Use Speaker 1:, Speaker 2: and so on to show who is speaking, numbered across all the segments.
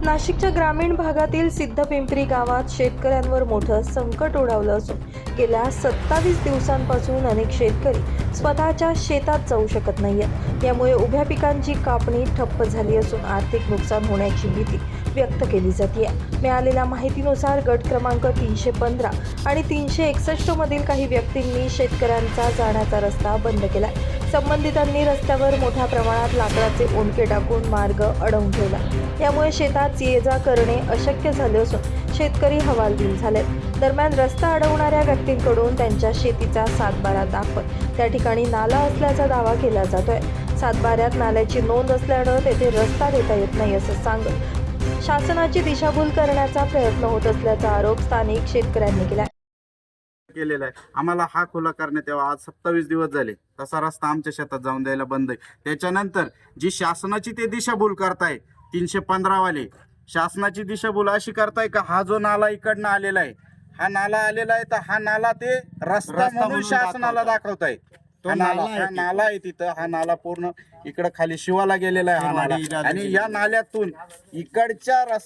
Speaker 1: नाशिकच्या ग्रामीण भागातील सिद्धपिंपरी गावात शेतकऱ्यांवर मोठं संकट ओढावलं असून गेल्या 27 दिवसांपासून अनेक शेतकरी स्वतःच्या शेतात जाऊ शकत नाहीयेत। यामुळे उभ्या पिकांची कापणी ठप्प झाली असून आर्थिक नुकसान होण्याची भीती व्यक्त केली जाते। मिळालेल्या माहितीनुसार गट क्रमांक 315 आणि 361 मधील काही व्यक्तींनी शेतकऱ्यांचा जाण्याचा रस्ता बंद केला। संबंधितांनी रस्त्यावर मोठ्या प्रमाणात लाकडाचे ओंडके टाकून मार्ग अडवून ठेवला। यामुळे शेतात ये-जा करणे अशक्य झाले असून शेतकरी हवालदिल झाले। दरम्यान रस्ता अडवणाऱ्या व्यक्तींकडून त्यांच्या शेतीचा सातबारा दाखवत त्या ठिकाणी नाला असल्याचा दावा केला जातोय। सातबाऱ्यात नाल्याची नोंद असल्यानं तेथे रस्ता देता येत नाही असं सांगत शासनाची दिशाभूल करण्याचा प्रयत्न होत असल्याचा आरोप स्थानिक शेतकऱ्यांनी केला
Speaker 2: केलेला आहे। आम्हाला हा खुला करण्यात यावा। आज 27 दिवस झाले तसा रस्ता आमच्या शेतात जाऊन द्यायला बंद आहे। त्याच्यानंतर जी शासनाची ते दिशाभूल करताय 315 वाले शासनाची दिशाभूल अशी करताय का हा जो नाला इकडनं आलेला आहे हा नाला आलेला आहे तर हा नाला ते रस्ता म्हणून शासनाला दाखवताय। तो नाला आहे तिथं हा नाला पूर्ण इकडे खाली शिवाला गेलेला आहे हा नाला आणि या नाल्यातून इकडच्या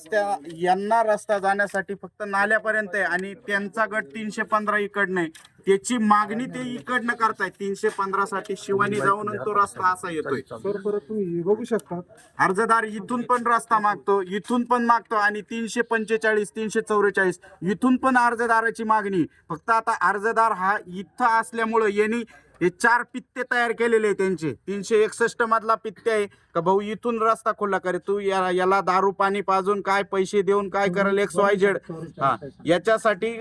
Speaker 2: यांना रस्ता जाण्यासाठी फक्त नाल्यापर्यंत आहे आणि त्यांचा गट 315 इकडनं आहे। त्याची मागणी ते इकडनं करतायत 315 साठी शिवानी जाऊन तो रस्ता असा येतोय।
Speaker 3: तुम्ही बघू शकता
Speaker 2: अर्जदार इथून पण रस्ता मागतो इथून पण मागतो आणि 345 344 इथून पण अर्जदाराची मागणी। फक्त आता अर्जदार हा इथं असल्यामुळे यांनी हे 4 पित्ते तयार केलेले आहे त्यांचे। 361 मधला पित्ते आहे का भाऊ इथून रस्ता खुला करे तू याला दारू पाणी पाजून काय पैसे देऊन काय करेल XYZ हा याच्यासाठी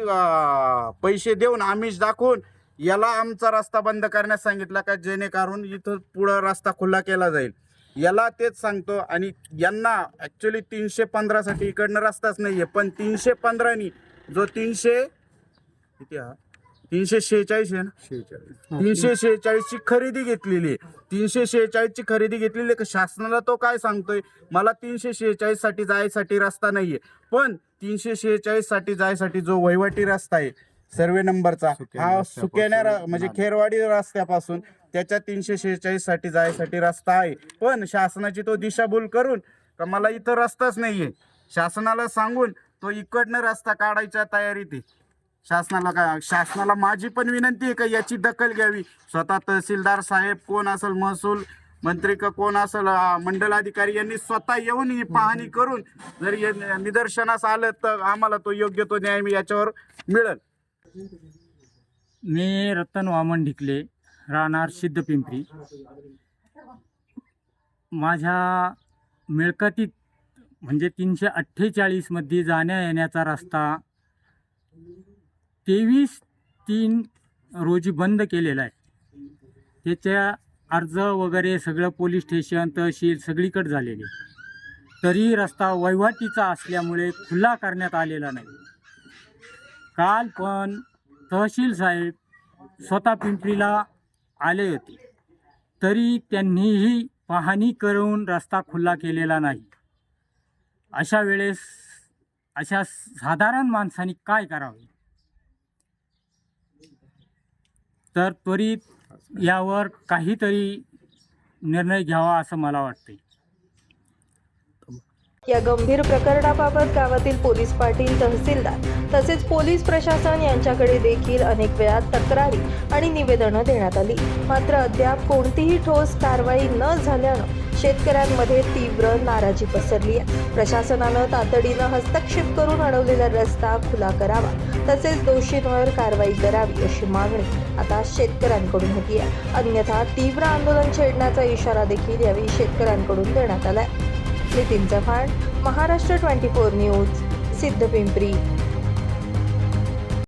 Speaker 2: पैसे देऊन आमिष दाखवून याला आमचा रस्ता बंद करण्यास सांगितलं का जेणेकरून इथं पुढे रस्ता खुला केला जाईल। याला तेच सांगतो आणि यांना ऍक्च्युअली 315 साठी इकडनं रस्ताच नाहीये पण 315 नी जो 346 आहे ना 346 ची खरेदी घेतलेली 346 ची खरेदी घेतलेली शासनाला तो काय सांगतोय मला 346 साठी जायसाठी रस्ता नाहीये पण 346 साठी जायसाठी जो वहिवाटी रस्ता आहे सर्वे नंबरचा हा सुकेन्या म्हणजे खेरवाडी रस्त्यापासून त्याच्या 346 साठी जायसाठी रस्ता आहे पण शासनाची तो दिशाभूल करून का मला इथं रस्ताच नाहीये शासनाला सांगून तो इकडनं रस्ता काढायच्या तयारीत आहे। शासनाला माझी पण विनंती आहे का याची दखल घ्यावी। स्वतः तहसीलदार साहेब कोण असेल महसूल मंत्री का कोण असेल मंडल अधिकारी यांनी स्वतः येऊन ही पाहणी करून जर निदर्शनास आलं तर आम्हाला तो योग्य तो न्याय याच्यावर मिळेल।
Speaker 4: मी रतन वामन ढिकले राहणार सिद्धपिंपरी। माझ्या मिळकतीत म्हणजे 348 मध्ये जाण्या येण्याचा रस्ता 23/3 रोजी बंद केलेला आहे। त्याच्या अर्ज वगैरे सगळं पोलीस स्टेशन तहसील सगळीकडे झालेले तरी रस्ता वहिवाटीचा असल्यामुळे खुला करण्यात आलेला नाही। काल पण तहसील साहेब स्वतः पिंपरीला आले होते तरी त्यांनीही पाहणी करून रस्ता खुला केलेला नाही। अशा वेळेस अशा साधारण माणसांनी काय करावे तर त्वरित यावर काहीतरी निर्णय घ्यावा असं मला वाटते।
Speaker 1: या गंभीर प्रकरणाबाबत गावातील पोलीस पाटील तहसीलदार तसेच पोलीस प्रशासन यांच्याकडे देखील अनेक वेळा तक्रारी आणि निवेदनं देण्यात आली मात्र अद्याप कोणतीही ठोस कारवाई न झाल्यानं शेतकऱ्यांमध्ये तीव्र नाराजी पसरली आहे। प्रशासनानं तातडीनं हस्तक्षेप करून अडवलेला रस्ता खुला करावा तसेच दोषींवर कारवाई करावी अशी मागणी आता शेतकऱ्यांकडून होती आहे। अन्यथा तीव्र आंदोलन छेडण्याचा इशारा देखील यावेळी शेतकऱ्यांकडून देण्यात आलाय। नितीन चव्हाण, महाराष्ट्र 24 न्यूज, सिद्धपिंपरी।